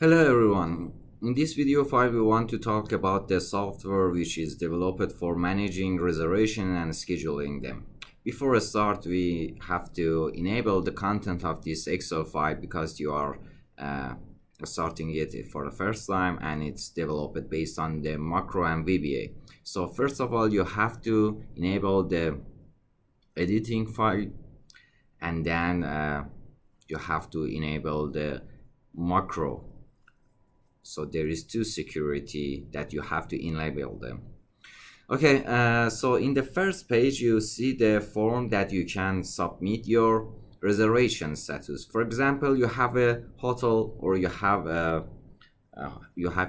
Hello everyone. In this video file we want to talk about the software which is developed for managing reservation and scheduling them. Before I start, we have to enable the content of this Excel file because you are starting it for the first time and it's developed based on the macro and VBA. So first of all, you have to enable the editing file, and then you have to enable the macro. So there is two security that you have to enable them. Okay, so in the first page you see the form that you can submit your reservation status. For example, you have a hotel or you have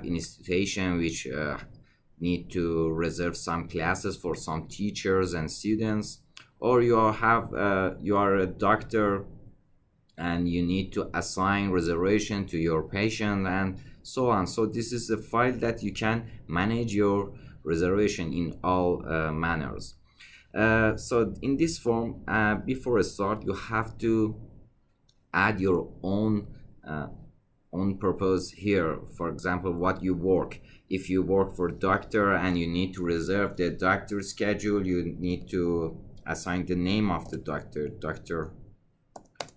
institution which need to reserve some classes for some teachers and students, or you are a doctor and you need to assign reservation to your patient and so on. So this is a file that you can manage your reservation in all manners. So in this form, before I start, you have to add your own purpose here. For example, what you work. If you work for doctor and you need to reserve the doctor schedule, you need to assign the name of the doctor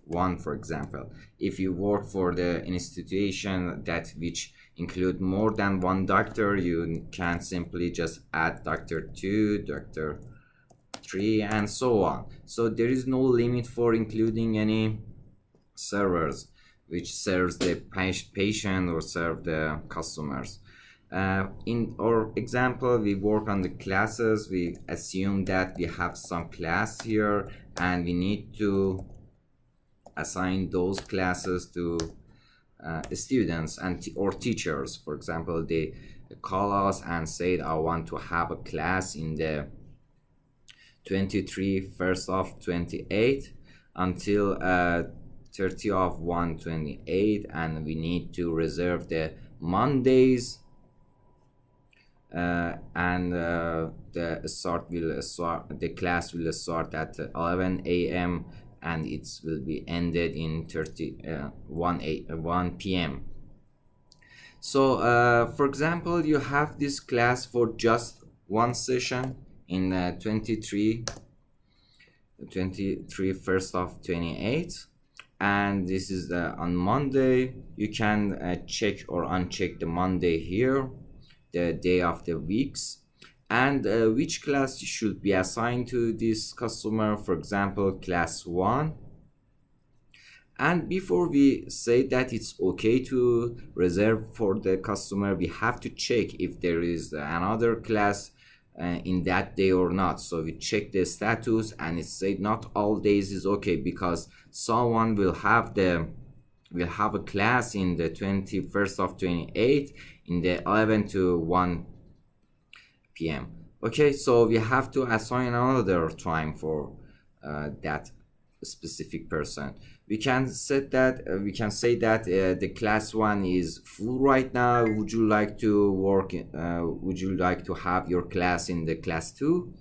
1, for example. If you work for the institution that which include more than one doctor, you can simply just add doctor 2, doctor 3, and so on. So there is no limit for including any servers which serves the patient or serve the customers. In our example, we work on the classes. We assume that we have some class here and we need to assign those classes to students and or teachers. For example, they call us and say, I want to have a class in the 1st of 28 until 30 of 128, and we need to reserve the Mondays, and the class will start at 11 a.m. and it will be ended in 1 p.m. So for example, you have this class for just one session in 23 1st of 28, and this is on Monday. You can check or uncheck the Monday here, the day of the weeks, and which class should be assigned to this customer. For example, class 1. And before we say that it's okay to reserve for the customer, we have to check if there is another class in that day or not. So we check the status and it said not all days is okay, because someone will have a class in the 21st of 28 in the 11 to 1 p.m. Okay, so we have to assign another time for that specific person. We can set that we can say that the class 1 is full right now. Would you like to would you like to have your class in the class 2?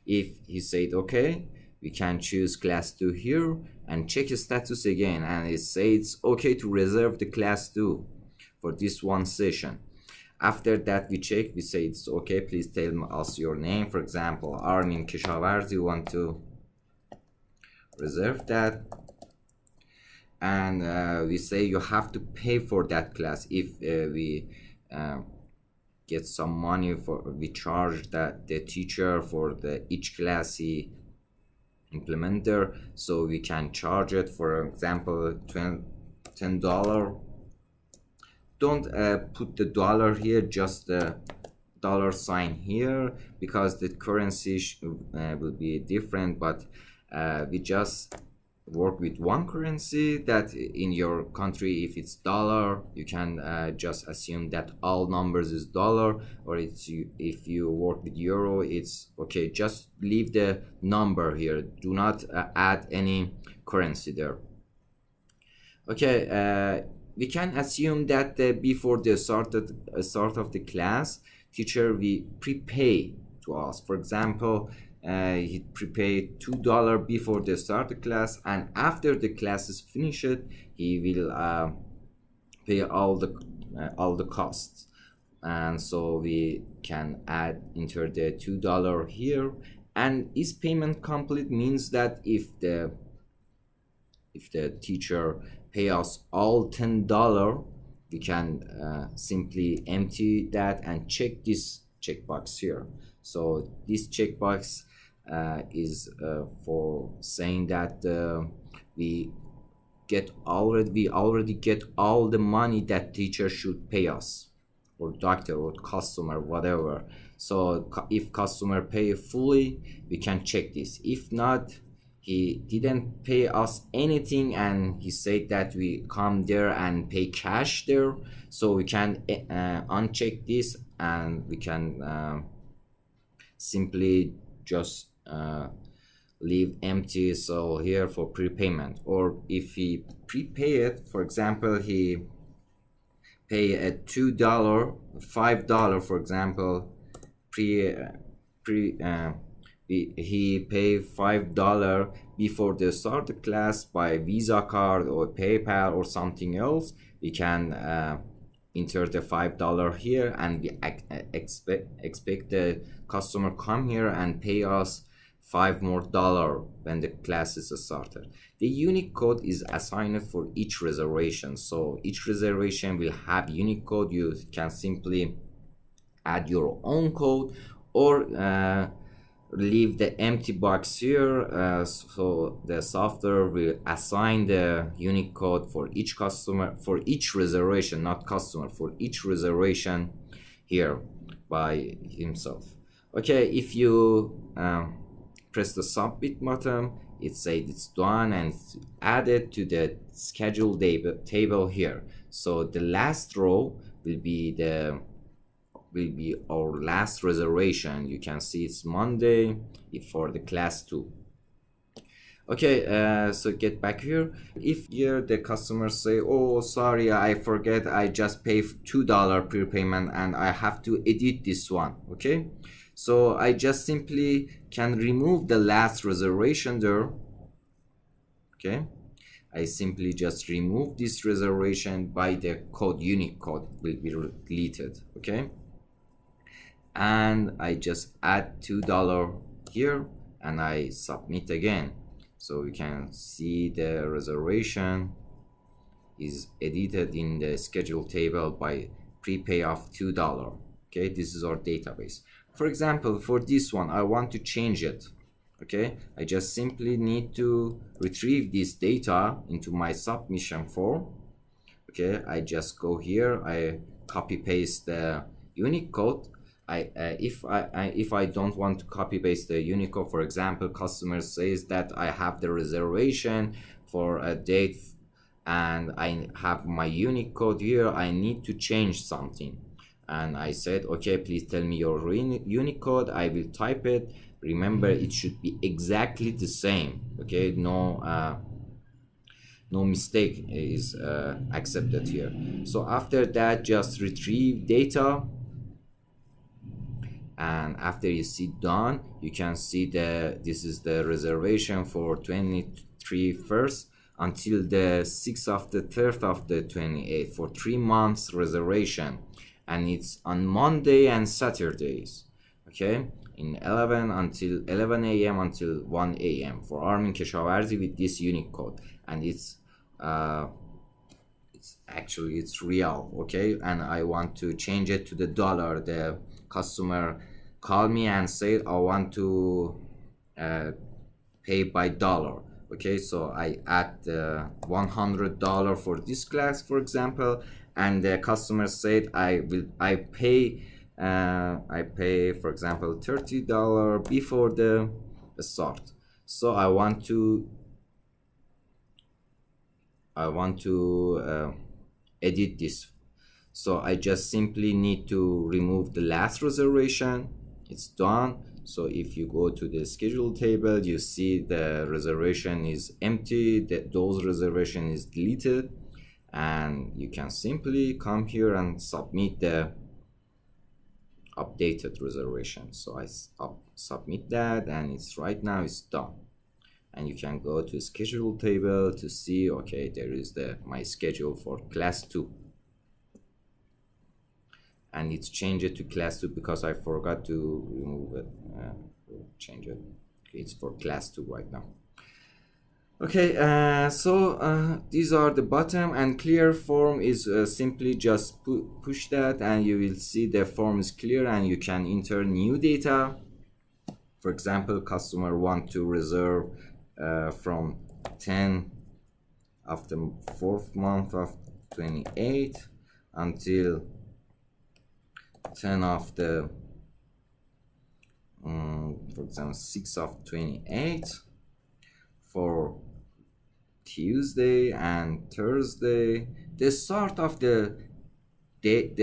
If he said okay, we can choose class 2 here and check the status again, and it says it's okay to reserve the class 2 for this one session. After that, we check, we say it's okay, please tell us your name. For example, Armin Keshavarzi, you want to reserve that, and we say you have to pay for that class. If we get some money we charge that the teacher for each class he implementer, so we can charge it, for example, $10. Don't put the dollar here, just the $sign here, because the currency will be different, but we just work with one currency. That in your country, if it's dollar, you can just assume that all numbers is dollar, or if you work with euro, it's okay, just leave the number here, do not add any currency there. Okay, we can assume that before the start of the class, teacher will prepay to us. For example, he prepaid $2 before the start the class, and after the class is finished, he will pay all the costs. And so we can enter the $2 here, and is payment complete means that if the teacher pay us all $10, we can simply empty that and check this checkbox here. So this checkbox is for saying that we already get all the money that teacher should pay us, or doctor or customer, whatever. So if customer pay fully, we can check this. If not, he didn't pay us anything and he said that we come there and pay cash there, so we can uncheck this, and we can simply just leave empty. So here for prepayment, or if he prepay it, for example, he pay a $2, $5, for example, he pay $5 before the start the class by Visa card or PayPal or something else. We can enter the $5 here, and we expect the customer come here and pay us $5 more when the class is started. The unique code is assigned for each reservation, so each reservation will have unique code. You can simply add your own code, or leave the empty box here, so the software will assign the unique code for each customer, for each reservation, not customer, for each reservation here by himself. Okay, if you press the submit button, it says it's done and it's added to the schedule table here. So the last row will be our last reservation. You can see it's Monday for the class 2. Okay, so get back here. If here the customer say, oh sorry, I forget, I just pay $2 prepayment and I have to edit this one. Okay, so I just simply can remove the last reservation there. Okay, I simply just remove this reservation by the code, unique code will be deleted. Okay, and I just add $2 here and I submit again. So we can see the reservation is edited in the schedule table by prepay of $2. Okay, this is our database. For example, for this one, I want to change it. Okay, I just simply need to retrieve this data into my submission form. Okay, I just go here, I copy paste the unique code. If I don't want to copy paste the unique code, for example, customer says that I have the reservation for a date and I have my unique code here, I need to change something, and I said, okay, please tell me your unique code. I will type it. Remember, it should be exactly the same. Okay, no mistake is accepted here. So after that, just retrieve data, and after you see done, you can see this is the reservation for 23rd until the 6th of the 3rd of the 28th, for 3 months reservation, and it's on Monday and Saturdays. Okay, in 11 a.m. until 1 a.m. for Armin Keshavarzi with this unique code, and it's actually real. Okay, and I want to change it to the dollar. The customer called me and said, I want to pay by dollar. Okay, so I add $100 for this class, for example, and the customer said I pay for example $30 before the start. So I want to edit this. So I just simply need to remove the last reservation. It's done. So if you go to the schedule table, you see the reservation is empty, those reservation is deleted, and you can simply come here and submit the updated reservation. So I submit that, and it's right now it's done. And you can go to schedule table to see, okay, there is my schedule for class 2, and it's changed to class 2 because I forgot to remove it, change it. Okay, it's for class 2 right now. Okay, so these are the bottom, and clear form is simply just push that and you will see the form is clear and you can enter new data. For example, customer want to reserve from 10 of the 4th month of 28 until 10 of the for example 6 of 28 for Tuesday and Thursday. The start of the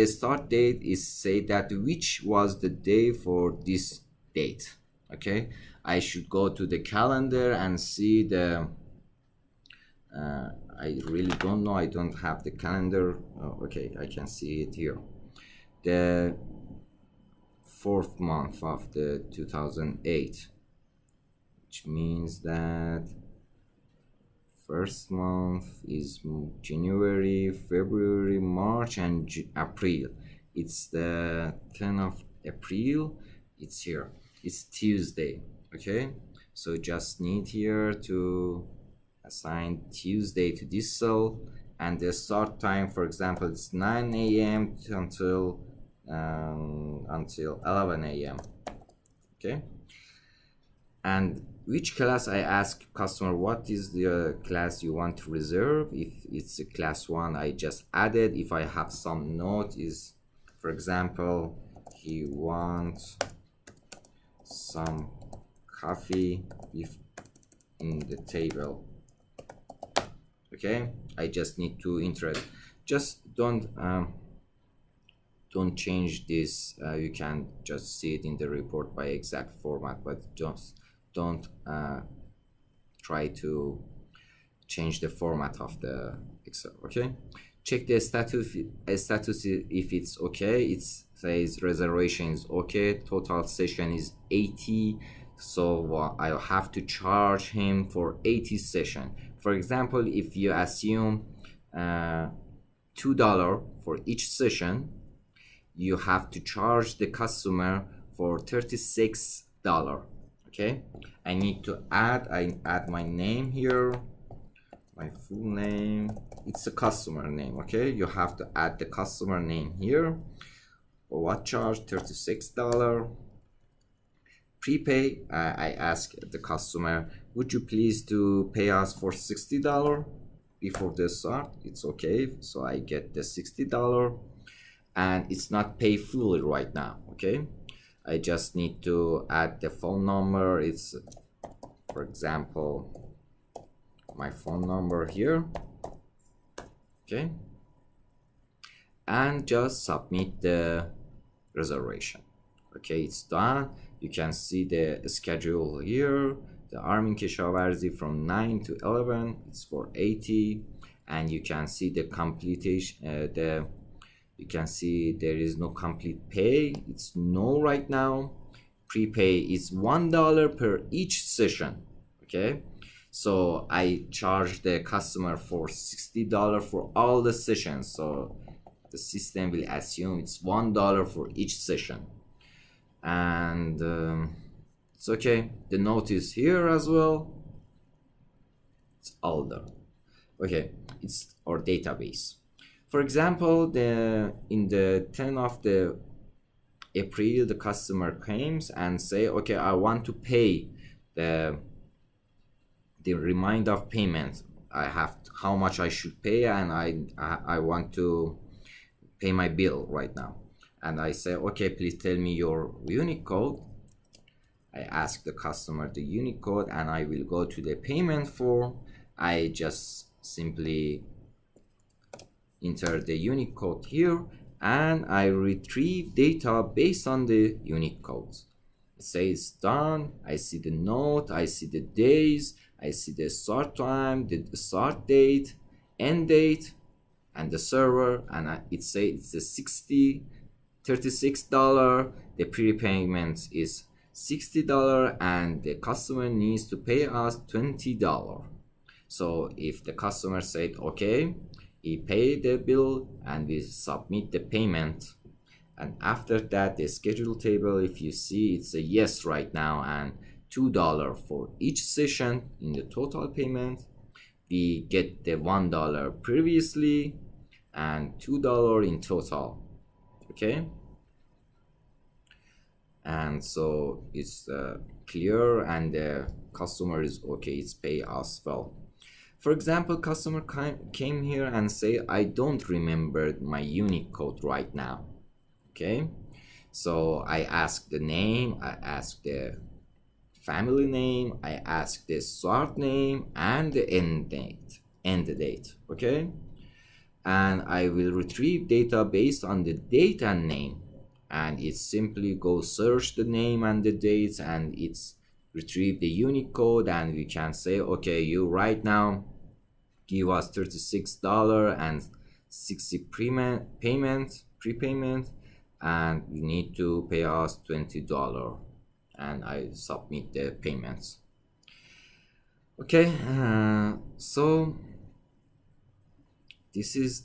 start date is say that which was the day for this date. Okay, I should go to the calendar and see the I really don't know, I don't have the calendar. Okay, I can see it here. The 4th month of the 2008, which means that first month is January, February, March, and April. It's the 10th of April. It's here. It's Tuesday. Okay, so just need here to assign Tuesday to this cell, and the start time, for example, it's 9 a.m. until 11 a.m. Okay, and which class, I ask customer what is the class you want to reserve. If it's a class 1, I just added. If I have some note is, for example, he wants some coffee if in the table. Okay, I just need to enter it. Just don't change this. You can just see it in the report by exact format, but just don't try to change the format of the Excel. Okay, check the status if it's okay. It says reservation is okay, total session is 80, so I'll have to charge him for 80 session. For example, if you assume $2 for each session, you have to charge the customer for $36. Okay, I need to add my name here, my full name. It's a customer name. Okay, you have to add the customer name here. For what charge? $36. Prepay, I ask the customer, would you please to pay us for $60 before the start? It's okay, so I get the $60, and it's not pay fully right now. Okay, I just need to add the phone number. It's, for example, my phone number here. Okay, and just submit the reservation. Okay, it's done. You can see the schedule here. The Armin Keshavarzi from 9 to 11, it's for 80, and you can see the completion. You can see there is no complete pay. It's no right now. Prepay is $1 per each session. Okay, so I charge the customer for $60 for all the sessions. So the system will assume it's $1 for each session, and it's okay. The note is here as well. It's all there. Okay, it's our database. For example, in the 10th of the April, the customer comes and say, okay, I want to pay the reminder of payment. I have how much I should pay, and I want to pay my bill right now. And I say, okay, please tell me your unique code. I ask the customer the unique code, and I will go to the payment form. I just simply enter the unique code here, and I retrieve data based on the unique codes. It says done. I see the note, I see the days, I see the start time, the start date, end date, and the server, and it says it's a $36. The prepayment is $60 and the customer needs to pay us $20. So if the customer said okay, he paid the bill and we submit the payment, and after that the schedule table, if you see, it's a yes right now, and $2 for each session in the total payment. We get the $1 previously and $2 in total. Okay, and so it's clear, and the customer is okay, it's pay us well. For example, customer came here and say, I don't remember my unique code right now. Okay, so I ask the name, I ask the family name, I ask the start name and the end date. Okay, and I will retrieve data based on the date and name, and it simply go search the name and the dates, and it's retrieve the unique code, and we can say okay, you right now give us $36 and 60 prepayment, and you need to pay us $20, and I submit the payments. Okay, so this is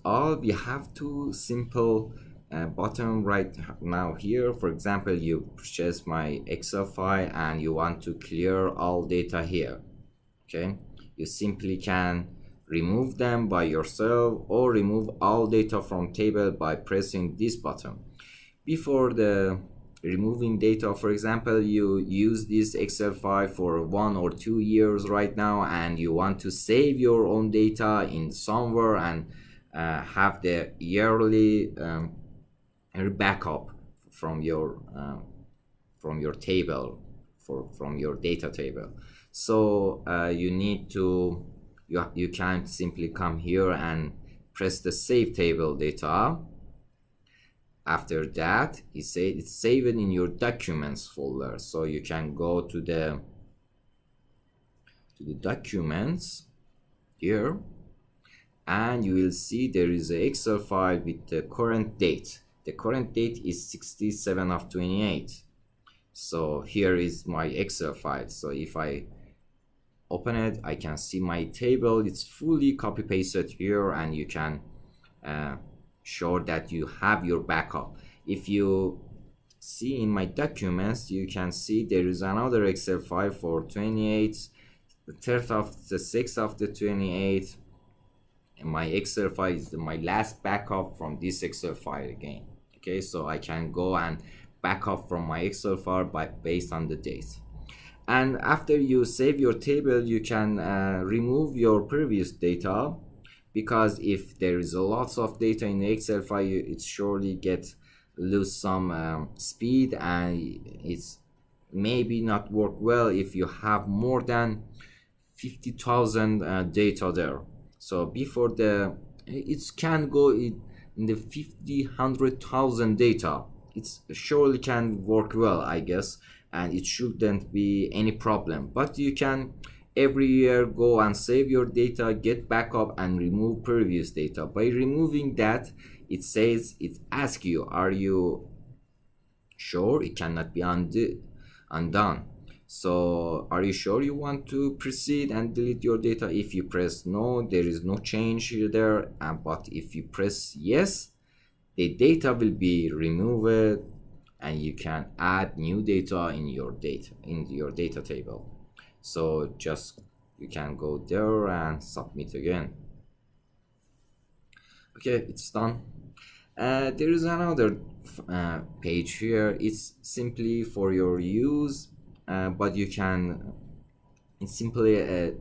all. We have two simple button right now here. For example, you purchase my Excel file and you want to clear all data here. Okay, you simply can remove them by yourself or remove all data from table by pressing this button. Before the removing data, for example, you use this Excel file for 1 or 2 years right now, and you want to save your own data in somewhere and have the yearly backup from your table, from your data table. So you need to you can simply come here and press the save table data. After that, it says it's saved in your documents folder, so you can go to the documents here, and you will see there is an Excel file with the current date. The current date is 67/28. So here is my Excel file. So if I open it, I can see my table. It's fully copy pasted here, and you can show that you have your backup. If you see in my documents, you can see there is another Excel file for 28th, the 3rd of the 6th of the 28th, and my Excel file is my last backup from this Excel file again. Okay, so I can go and back up from my Excel file based on the date. And after you save your table, you can remove your previous data, because if there is a lots of data in the Excel file, it surely lose some speed, and it's maybe not work well if you have more than 50,000 data there. So before it can go in the 100,000 data, it surely can work well, I guess, and it shouldn't be any problem. But you can every year go and save your data, get backup, and remove previous data. By removing that, it asks you, are you sure it cannot be undone? So are you sure you want to proceed and delete your data? If you press no, there is no change there, but if you press yes, the data will be removed, and you can add new data in your data table. So just you can go there and submit again. Okay, it's done. There is another page here. It's simply for your use, but you can, it's simply a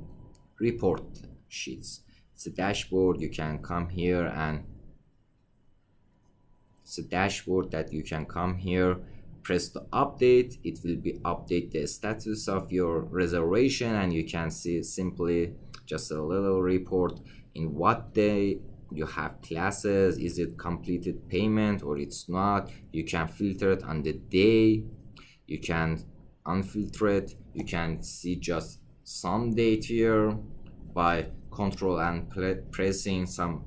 report sheets. It's a dashboard. You can come here, and it's a dashboard that you can come here, press the update. It will be update the status of your reservation, and you can see simply just a little report in what day you have classes, is it completed payment or it's not. You can filter it on the day, you can unfilter it, you can see just some date here by control and pressing some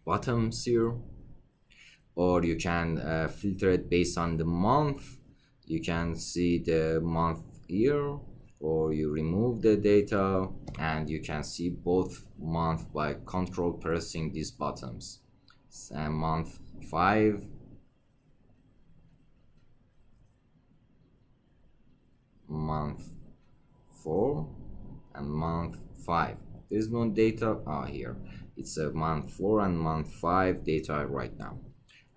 buttons here. or you can filter it based on the month. You can see the month here, or you remove the data and you can see both month by control pressing these buttons. Month 5, month 4, and month 5. There's no data here. It's a month 4 and month 5 data right now,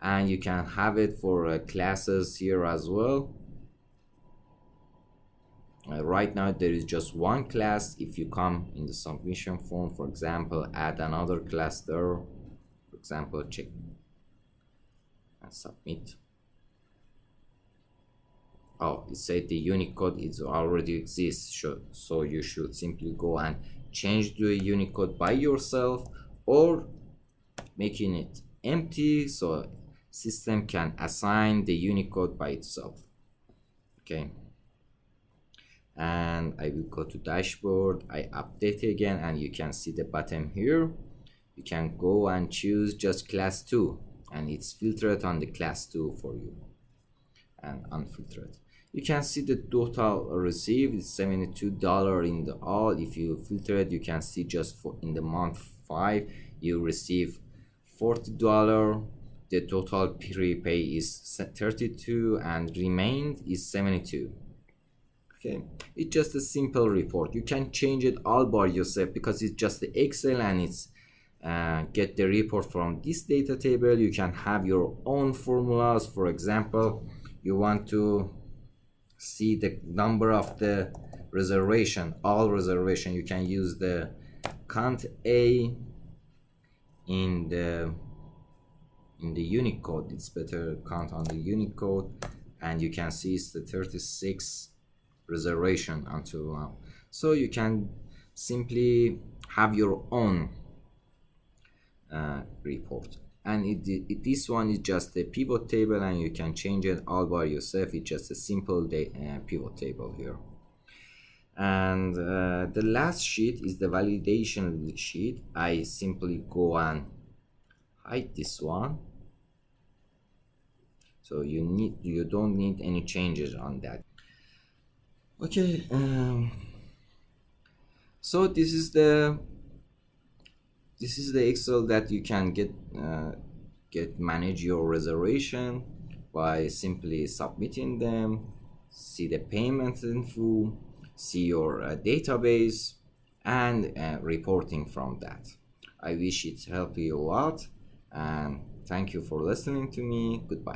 and you can have it for classes here as well. Right now there is just one class. If you come in the submission form, for example, add another class there, for example, check and submit. Oh, it said the Unicode is already exists, so you should simply go and change the Unicode by yourself, or making it empty so system can assign the Unicode by itself. Okay, and I will go to dashboard. I update again, and you can see the button here. You can go and choose just class 2, and it's filtered on the class 2 for you and unfiltered. You can see the total received is $72 in the all. If you filter it, you can see just for in the month 5 you receive $40. The total prepay is 32 and remained is 72. Okay, it's just a simple report. You can change it all by yourself because it's just the Excel, and it's get the report from this data table. You can have your own formulas. For example, you want to see the number of the reservation, all reservation, you can use the count A in the Unicode. It's better count on the Unicode, and you can see it's the 36 reservation until now. So you can simply have your own report, and this one is just a pivot table, and you can change it all by yourself. It's just a simple pivot table here. And the last sheet is the validation sheet. I simply go and hide this one, so you don't need any changes on that. Okay, so this is the Excel that you can manage your reservation by simply submitting them, see the payment info, see your database, and reporting from that. I wish it helped you a lot, and thank you for listening to me. Goodbye.